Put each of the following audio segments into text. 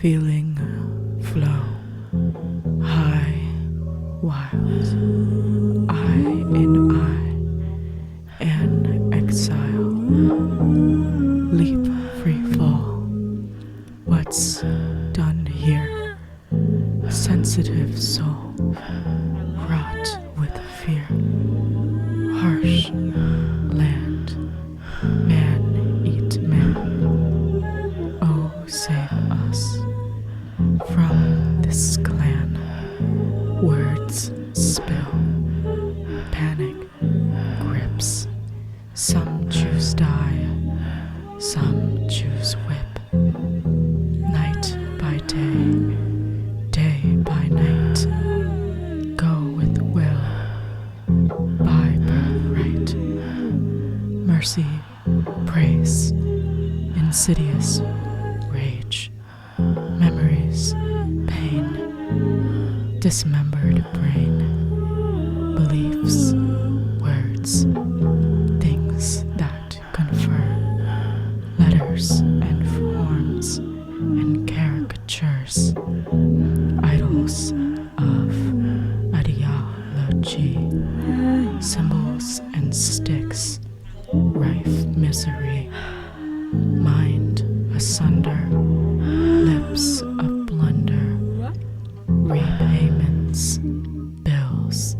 Feeling flow, high, wild, eye in eye, and exile, leap, free fall. What's done here? Sensitive soul, wrought with fear, harsh land, man eat man. Oh, save us from this clan. Words spill, panic grips. Some choose die, some choose whip. Night by day, day by night. Go with will, by birthright. Mercy, praise, insidious rage. Memories, pain, dismembered brain, beliefs, words, things that confer, letters and forms and caricatures, idols of ideology, symbols and sticks, rife misery, mind asunder, lips of blunder, repayments, bills,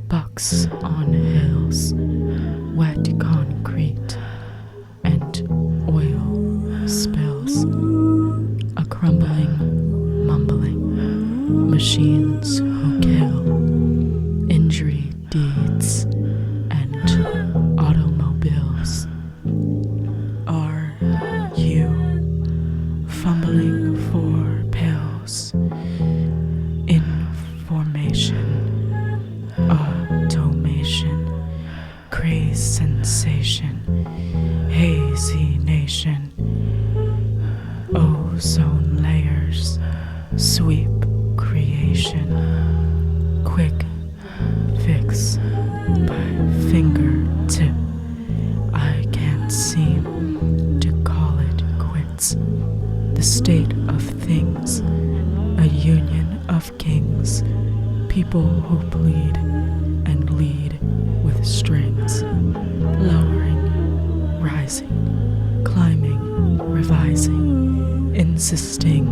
bucks on hills, wet concrete, and oil spills, a crumbling, mumbling, machines who kill, injury deeds, and automobiles. Are you fumbling for pills? Information, automation, craze sensation, hazy nation, ozone layers, sweep creation, quick fix by fingertip. I can't seem to call it quits. The state of things, a union of kings, people who bleed and lead with strings, lowering, rising, climbing, revising, insisting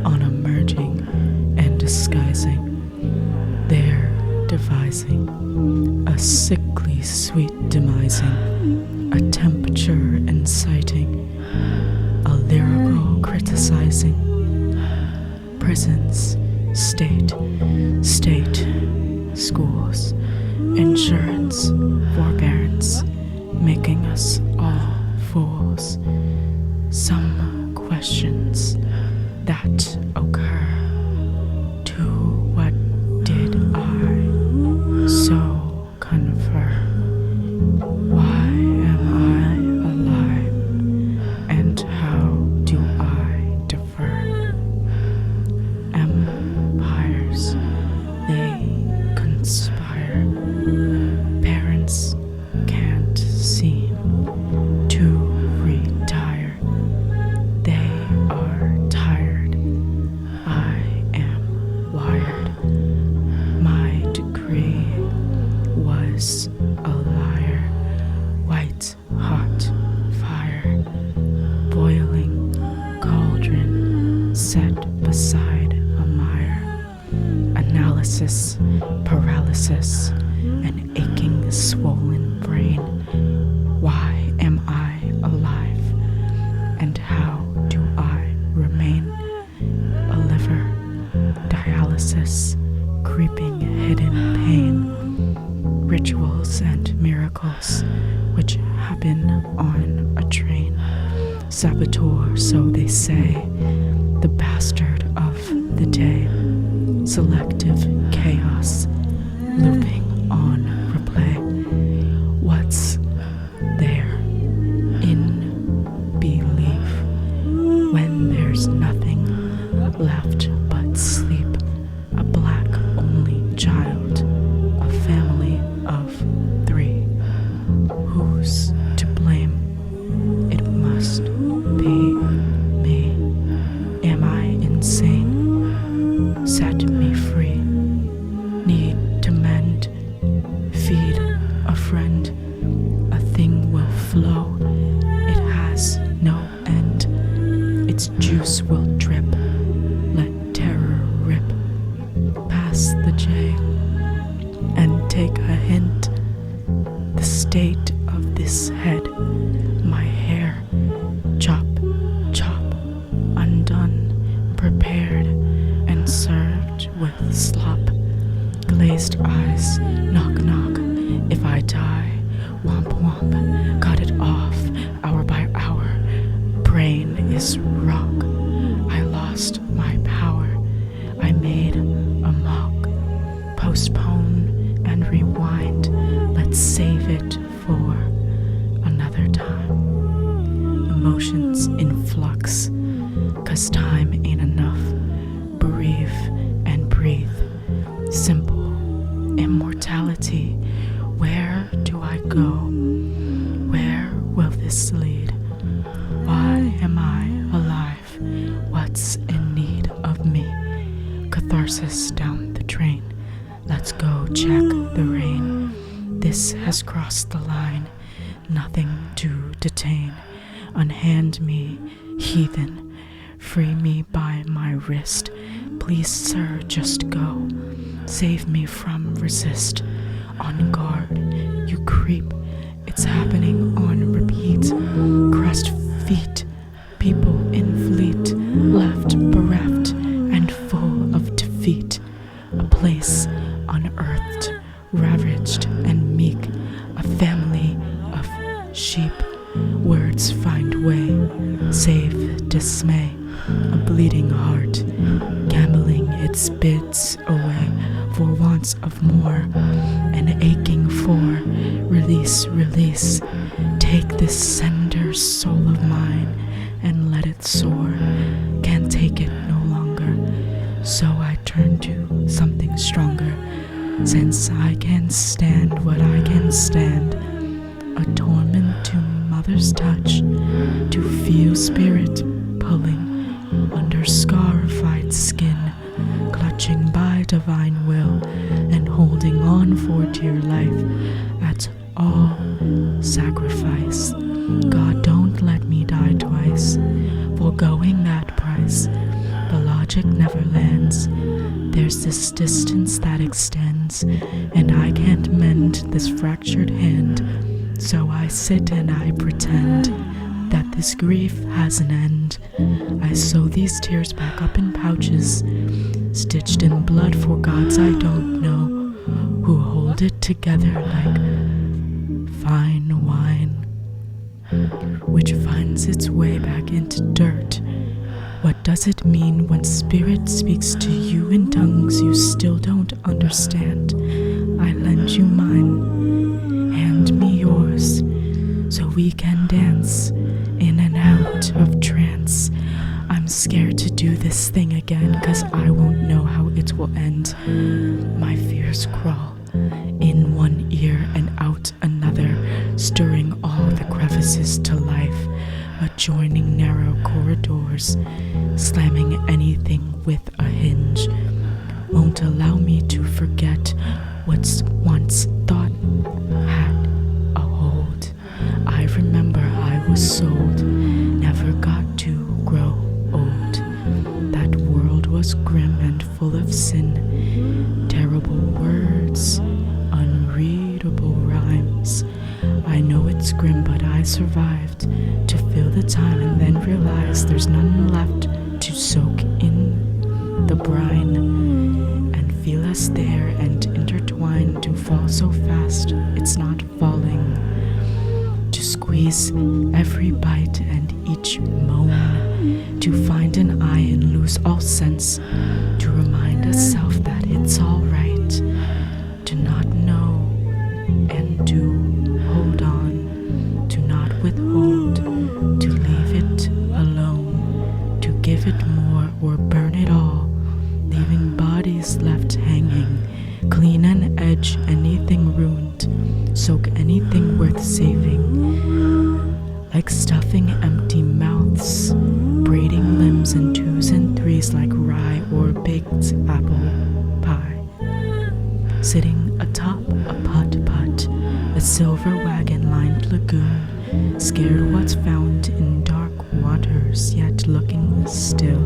on emerging and disguising. They're devising a sickly sweet demising, a temperature inciting, a lyrical criticizing. Prisons, state, schools, insurance, forbearance, making us all fools. Some questions that occur. To what did I so confer? Why am I alive? And how do I defer? Empires, they conspire. Parents can't seem to retire. They are tired. I am wired. My degree was a liar. White hot fire, boiling cauldron set beside a mire. Analysis, paralysis, an aching swollen brain. Why am I alive? And how do I remain? A liver, dialysis, creeping hidden pain. Rituals and miracles which happen on a train. Saboteur, so they say, the bastard of the day. Selective chaos, looping on replay. What's there in belief when there's there's nothing left but sleep. A black only child, a family of 3. Who's to blame? It must be me. Am I insane? Set me free. Need to mend. Feed a friend. A thing will flow. It has no end. Its juice will drip. Let terror rip. Pass the J and take a hint. The state of this head, my hair, chop, chop, undone, prepared and served with slop. Glazed eyes, knock, knock. If I die, womp, womp. Cut it off, hour by hour. Brain is rock. I lost my power. I made a mock. Postpone and rewind. Let's save it for another time. Emotions in flux, 'cause time ain't enough. Breathe and breathe. Simple immortality. Where do I go? Where will this lead? Why am I alive? What's in need of me? Catharsis down the drain. Let's go check the rain. This has crossed the line. Nothing to detain. Unhand me, heathen. Free me by my wrist. Please, sir, just go. Save me from resist. On guard, you creep. It's happening on repeat. Crushed feet. People in fleet. Left bereft and full of defeat. A place unearthed, ravaged and meek. A family of sheep. Words find way. Save dismay. A bleeding heart, gambling its bids away for wants of more, and aching for release, release. Take this sender soul of mine and let it soar. Can't take it no longer, so I turn to something stronger. Since I can stand what I can stand, a torment to mother's touch, to feel spirit pulling under scarified skin, clutching by divine will and holding on for dear life at all sacrifice. God, don't let me die twice, foregoing that price. The logic never lands. There's this distance that extends, and I can't mend this fractured hand. So I sit and I pretend that this grief has an end. I sew these tears back up in pouches, stitched in blood for gods I don't know, who hold it together like fine wine, which finds its way back into dirt. What does it mean when spirit speaks to you in tongues you still don't understand? I lend you mine, hand me yours, so we can dance in and out of trance. I'm scared to do this thing again, 'cause I won't know how it will end. My fears crawl in one ear and out another, stirring all the crevices to life, adjoining narrow corridors, slamming anything with a hinge. Won't allow me to forget what's once thought had a hold. I remember I was sold, never got to grow old. That world was grim and full of sin, terrible words, unreadable rhymes. I know it's grim, but I survived to fill the time and then realize there's none left to soak in the brine and feel us there and intertwine, to fall so fast it's not falling, to squeeze every bite and each moan, to find an eye and lose all sense, to remind us self that it's all right to not know and to hold on, to not withhold, to leave it alone, to give leave it more or burn it all, leaving bodies left hanging. Clean and edge anything ruined, soak anything worth saving. Like stuffing empty mouths, braiding limbs in 2s and 3s like rye or baked apple pie. Sitting atop a putt-putt, a silver wagon-lined lagoon, scared what's found in dark waters, yet looking still.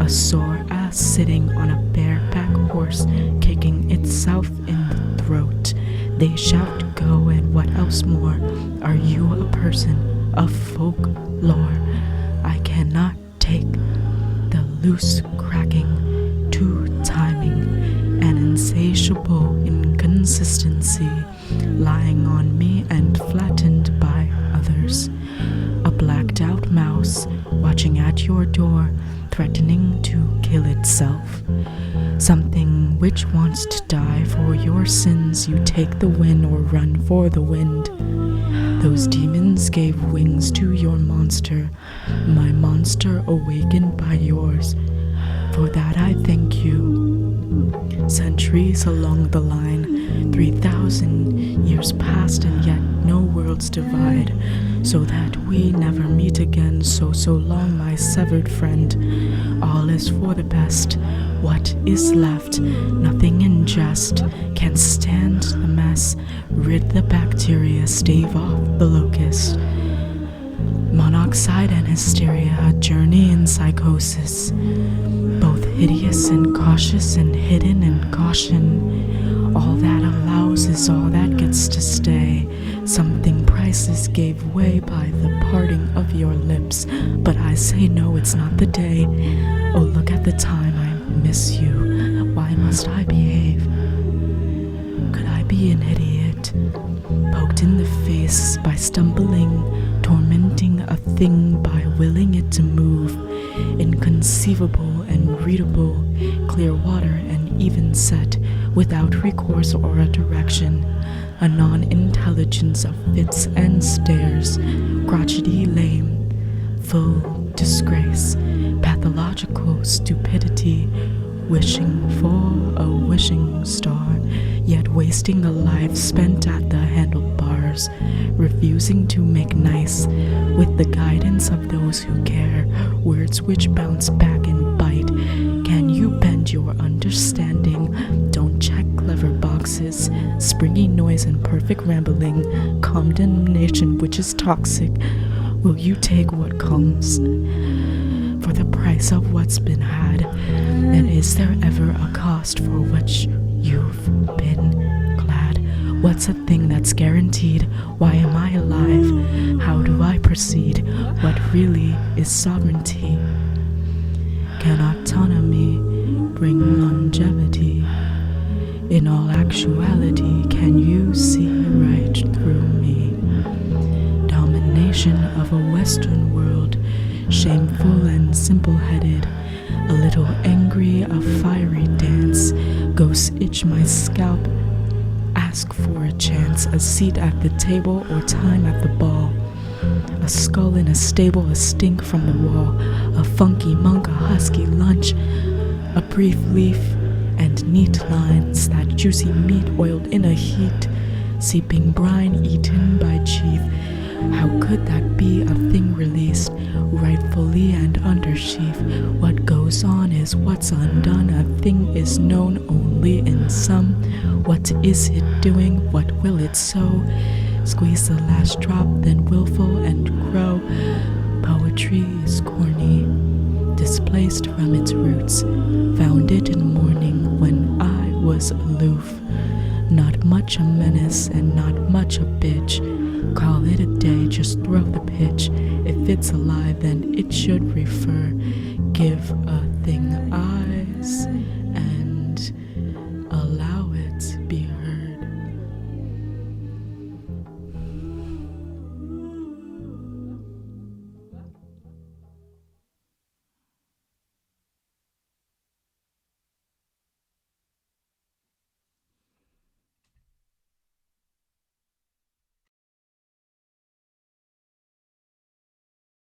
A sore ass sitting on a bareback horse, kicking itself in the throat. They shout go, and what else more? Are you a person of folklore? I cannot take the loose cracking, two timing, an insatiable inconsistency lying on me and flattened by others. A blacked out mouse watching at your door, threatening to kill itself. Something which wants to die for your sins. You take the win or run for the wind. Those demons gave wings to your monster, my monster awakened by yours. For that I thank you. Centuries along the line, 3,000 years passed, and yet no worlds divide, so that we never meet again. So long, my severed friend. All is for the best. What is left? Nothing in jest. Can't stand the mess. Rid the bacteria, stave off the locust. Monoxide and hysteria, a journey in psychosis. Both hideous and cautious and hidden and caution. All that allows is all that gets to stay. Something priceless gave way by the parting of your lips. But I say no, it's not the day. Oh, look at the time, I miss you. Why must I behave? Could I be an idiot? Poked in the face by stumbling, tormenting a thing by willing it to move. Inconceivable and readable, clear water and even set, without recourse or a direction. A non-intelligence of fits and stares, crotchety lame, full disgrace, pathological stupidity, wishing for a wishing star, yet wasting a life spent at the handlebars, refusing to make nice with the guidance of those who care, words which bounce back and bite. Can you bend your understanding? Don't check clever boxes, springy noise and perfect rambling, condemnation which is toxic. Will you take what comes for the price of what's been had? And is there ever a cost for which you've been glad? What's a thing that's guaranteed? Why am I alive? How do I proceed? What really is sovereignty? Can autonomy bring longevity? In all actuality, can you see right through me? Domination of a Western world, shameful and simple-headed, a little angry, a fiery dance, ghosts itch my scalp, ask for a chance, a seat at the table or time at the ball, a skull in a stable, a stink from the wall, a funky monk, a husky lunch, a brief leaf and neat lines, that juicy meat oiled in a heat, seeping brine eaten by chief. How could that be a thing released, rightfully and under sheaf? What goes on is what's undone, a thing is known only in some. What is it doing? What will it sow? Squeeze the last drop, then willful and crow. Poetry is corny, displaced from its roots, found it in morning when I was aloof. Not much a menace and not much a bitch. Call it a day, just throw the pitch. If it's alive, then it should refer. Give a thing eyes and